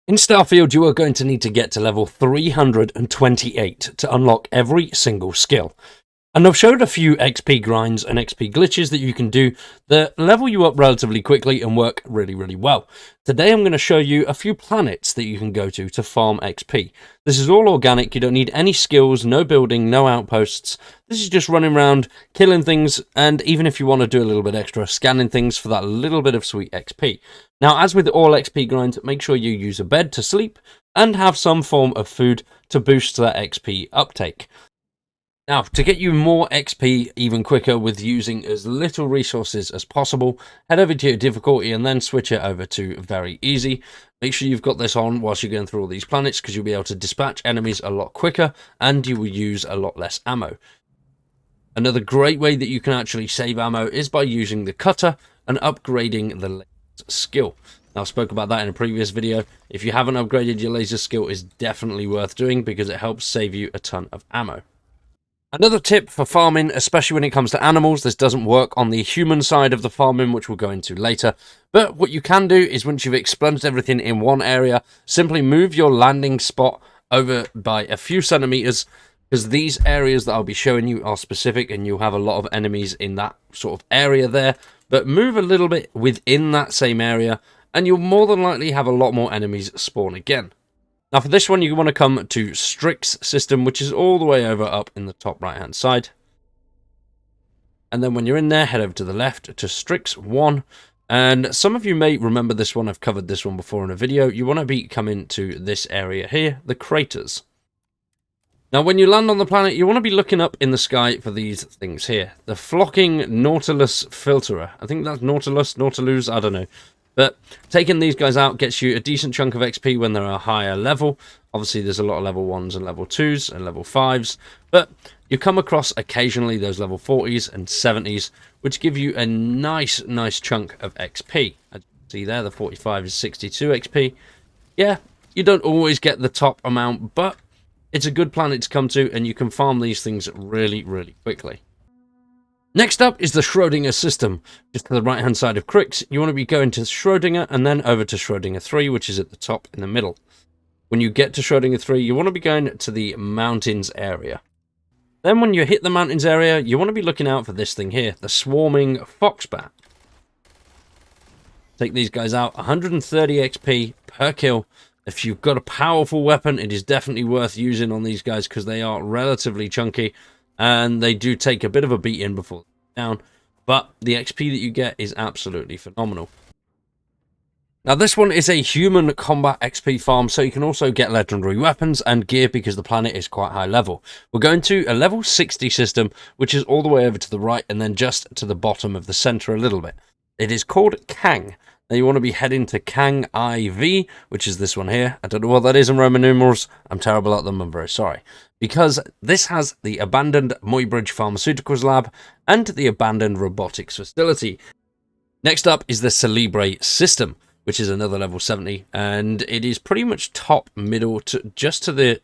In Starfield, you are going to need to get to level 328 to unlock every single skill. And I've showed a few XP grinds and XP glitches that you can do that level you up relatively quickly and work really, really well. Today I'm going to show you a few planets that you can go to farm XP. This is all organic, you don't need any skills, no building, no outposts. This is just running around, killing things, and even if you want to do a little bit extra, scanning things for that little bit of sweet XP. Now, as with all XP grinds, make sure you use a bed to sleep and have some form of food to boost that XP uptake. Now, to get you more XP even quicker with using as little resources as possible, head over to your difficulty and then switch it over to very easy. Make sure you've got this on whilst you're going through all these planets because you'll be able to dispatch enemies a lot quicker and you will use a lot less ammo. Another great way that you can actually save ammo is by using the cutter and upgrading the laser skill. Now, I spoke about that in a previous video. If you haven't upgraded your laser skill, it's definitely worth doing because it helps save you a ton of ammo. Another tip for farming, especially when it comes to animals, this doesn't work on the human side of the farming, which we'll go into later. But what you can do is once you've expunged everything in one area, simply move your landing spot over by a few centimeters, because these areas that I'll be showing you are specific and you'll have a lot of enemies in that sort of area there. But move a little bit within that same area and you'll more than likely have a lot more enemies spawn again. Now for this one, you want to come to Strick's system, which is all the way over up in the top right hand side. And then when you're in there, head over to the left to Strick's 1. And some of you may remember this one, I've covered this one before in a video. You want to be coming to this area here, the craters. Now when you land on the planet, you want to be looking up in the sky for these things here. The flocking Nautilus filterer. I think that's Nautilus, I don't know. But taking these guys out gets you a decent chunk of XP when they're a higher level. Obviously, there's a lot of level 1s and level 2s and level 5s. But you come across occasionally those level 40s and 70s, which give you a nice chunk of XP. As you can see there, the 45 is 62 XP. Yeah, you don't always get the top amount, but it's a good planet to come to, and you can farm these things really quickly. Next up is the Schrodinger system. Just to the right hand side of Crix, you want to be going to Schrodinger and then over to Schrodinger 3, which is at the top in the middle. When you get to Schrodinger 3, you want to be going to the mountains area. Then when you hit the mountains area, you want to be looking out for this thing here, the swarming foxbat. Take these guys out, 130 XP per kill. If you've got a powerful weapon, it is definitely worth using on these guys because they are relatively chunky. And they do take a bit of a beating before down, but the XP that you get is absolutely phenomenal. Now this one is a human combat XP farm, so you can also get legendary weapons and gear because the planet is quite high level. We're going to a level 60 system, which is all the way over to the right and then just to the bottom of the center a little bit. It is called Kang. Now you want to be heading to Kang IV, which is this one here. I don't know what that is in Roman numerals. I'm terrible at them, I'm very sorry. Because this has the abandoned Muybridge Pharmaceuticals lab and the abandoned robotics facility. Next up is the Celebra system, which is another level 70, and it is pretty much top middle to just to the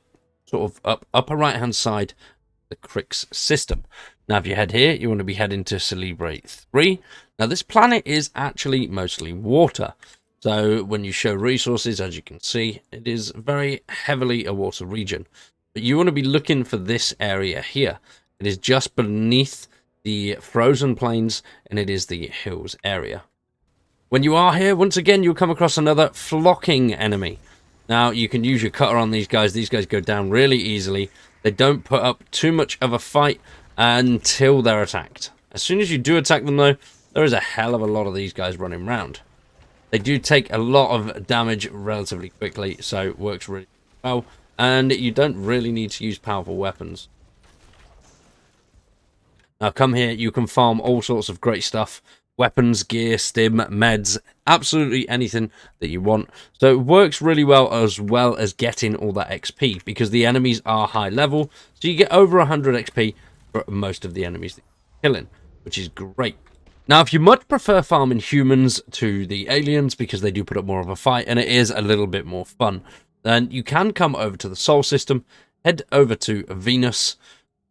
sort of upper right hand side of the Crix system. Now if you head here, you want to be heading to Celebra 3. Now this planet is actually mostly water. So when you show resources, as you can see, it is very heavily a water region. But you want to be looking for this area here. It is just beneath the frozen plains, and it is the hills area. When you are here, once again, you'll come across another flocking enemy. Now, you can use your cutter on these guys. These guys go down really easily. They don't put up too much of a fight until they're attacked. As soon as you do attack them, though, there is a hell of a lot of these guys running around. They do take a lot of damage relatively quickly, so it works really well. And you don't really need to use powerful weapons. Now come here, you can farm all sorts of great stuff. Weapons, gear, stim, meds, absolutely anything that you want. So it works really well as getting all that XP. Because the enemies are high level. So you get over 100 XP for most of the enemies that you're killing. Which is great. Now if you much prefer farming humans to the aliens, because they do put up more of a fight. And it is a little bit more fun. Then you can come over to the Sol system, head over to Venus,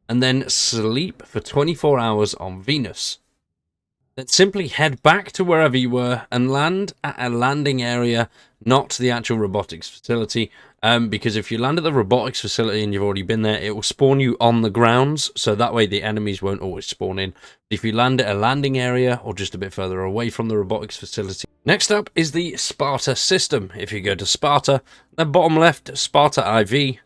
and then sleep for 24 hours on Venus. then simply head back to wherever you were and land at a landing area, not the actual robotics facility. Because if you land at the robotics facility and you've already been there, it will spawn you on the grounds, so that way the enemies won't always spawn in. If you land at a landing area or just a bit further away from the robotics facility. Next up is the Sparta system. If you go to Sparta, the bottom left, Sparta IV.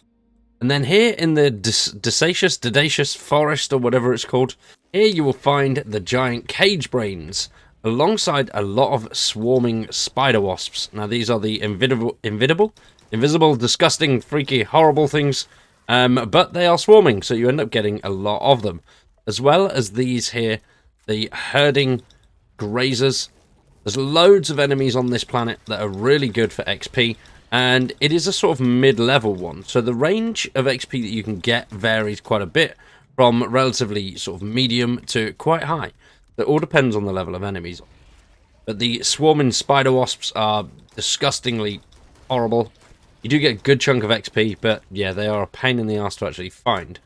And then here in the Dacious Forest, or whatever it's called, here you will find the giant cage brains, alongside a lot of swarming spider wasps. Now these are the invisible, disgusting, freaky, horrible things, but they are swarming, so you end up getting a lot of them. As well as these here, the herding grazers. There's loads of enemies on this planet that are really good for XP, and it is a sort of mid-level one, so the range of XP that you can get varies quite a bit, from relatively sort of medium to quite high. It all depends on the level of enemies. But the swarming spider wasps are disgustingly horrible. You do get a good chunk of XP, but yeah, they are a pain in the ass to actually find.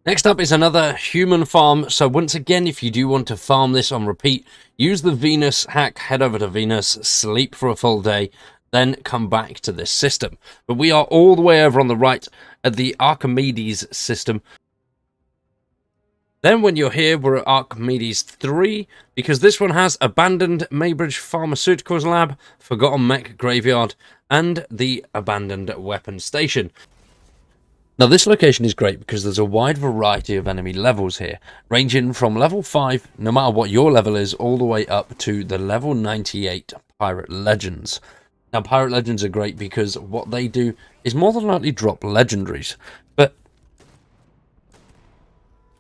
Next up is another human farm. So once again, if you do want to farm this on repeat, use the Venus hack, head over to Venus, sleep for a full day, then come back to this system. But we are all the way over on the right at the Archimedes system. Then when you're here, we're at Archimedes 3, because this one has Abandoned Maybridge Pharmaceuticals Lab, Forgotten Mech Graveyard, and the Abandoned Weapon Station. Now this location is great because there's a wide variety of enemy levels here, ranging from level 5, no matter what your level is, all the way up to the level 98 Pirate Legends. Now Pirate Legends are great because what they do is more than likely drop legendaries,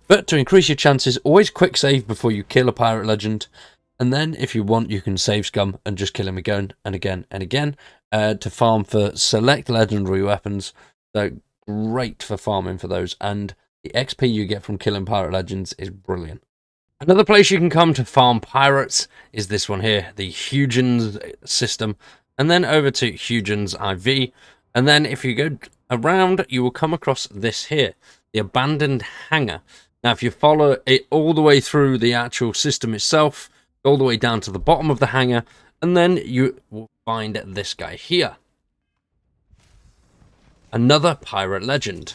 but to increase your chances, always quick save before you kill a Pirate Legend, and then if you want you can save scum and just kill him again and again and again to farm for select legendary weapons. So great for farming for those, and the XP you get from killing Pirate Legends is brilliant. Another place you can come to farm pirates is this one here, the Hugin's system, and then over to Hugin's IV, and then if you go around you will come across this here, the Abandoned Hangar. Now if you follow it all the way through the actual system itself, all the way down to the bottom of the hangar, and then you will find this guy here. Another Pirate Legend.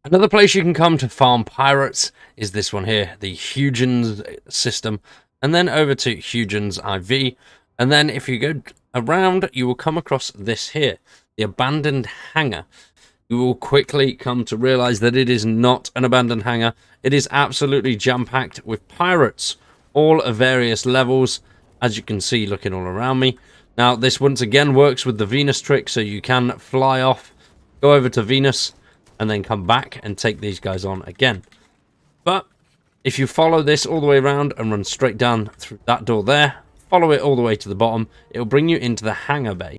Another place you can come to farm pirates is this one here, the Hugin's system, and then over to Hugin's IV, and then if you go around you will come across this here, the Abandoned Hangar. You will quickly come to realize that it is not an abandoned hangar. It is absolutely jam-packed with pirates, all of various levels, as you can see looking all around me. Now this once again works with the Venus trick, so you can fly off, go over to Venus, and then come back and take these guys on again. But if you follow this all the way around and run straight down through that door there, follow it all the way to the bottom, it will bring you into the hangar bay.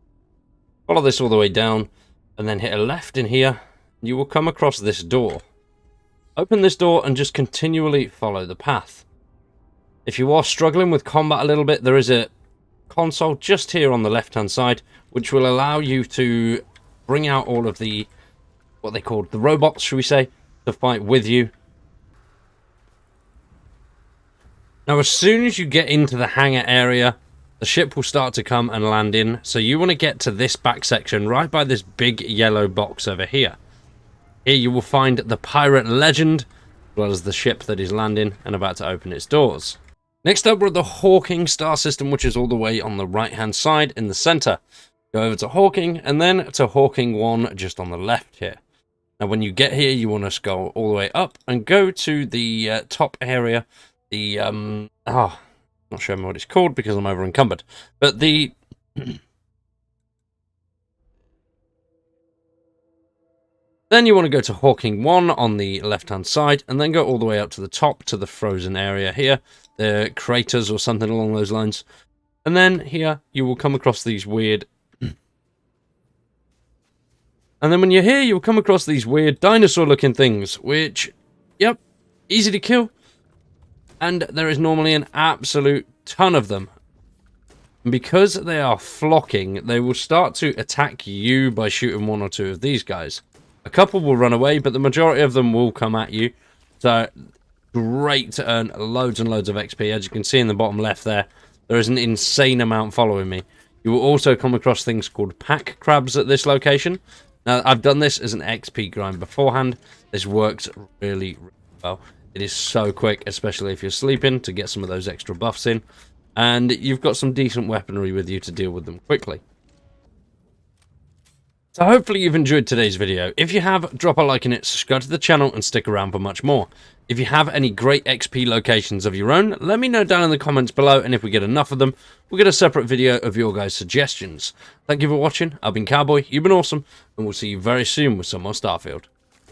Follow this all the way down, and then hit a left in here, you will come across this door. Open this door and just continually follow the path. If you are struggling with combat a little bit, there is a console just here on the left hand side, which will allow you to bring out all of the, what they call the robots, should we say, to fight with you. Now as soon as you get into the hangar area, the ship will start to come and land in, so you want to get to this back section right by this big yellow box over here. Here you will find the Pirate Legend, as well as the ship that is landing and about to open its doors. Next up we're at the Hawking star system, which is all the way on the right hand side in the center. Go over to Hawking and then to Hawking 1 just on the left here. Now when you get here you want to scroll all the way up and go to the top area, the not sure what it's called because I'm over encumbered, but the then you want to go to Hawking 1 on the left hand side and then go all the way up to the top to the frozen area here, the craters or something along those lines, and then here you will come across these weird and then when you're here you'll come across these weird dinosaur looking things, which, yep, easy to kill. And there is normally an absolute ton of them. And because they are flocking, they will start to attack you by shooting one or two of these guys. A couple will run away, but the majority of them will come at you. So great to earn loads and loads of XP. As you can see in the bottom left there, there is an insane amount following me. You will also come across things called pack crabs at this location. Now, I've done this as an XP grind beforehand. This works really, really well. It is so quick, especially if you're sleeping, to get some of those extra buffs in. And you've got some decent weaponry with you to deal with them quickly. So hopefully you've enjoyed today's video. If you have, drop a like in it, subscribe to the channel, and stick around for much more. If you have any great XP locations of your own, let me know down in the comments below, and if we get enough of them, we'll get a separate video of your guys' suggestions. Thank you for watching. I've been Cowboy, you've been awesome, and we'll see you very soon with some more Starfield.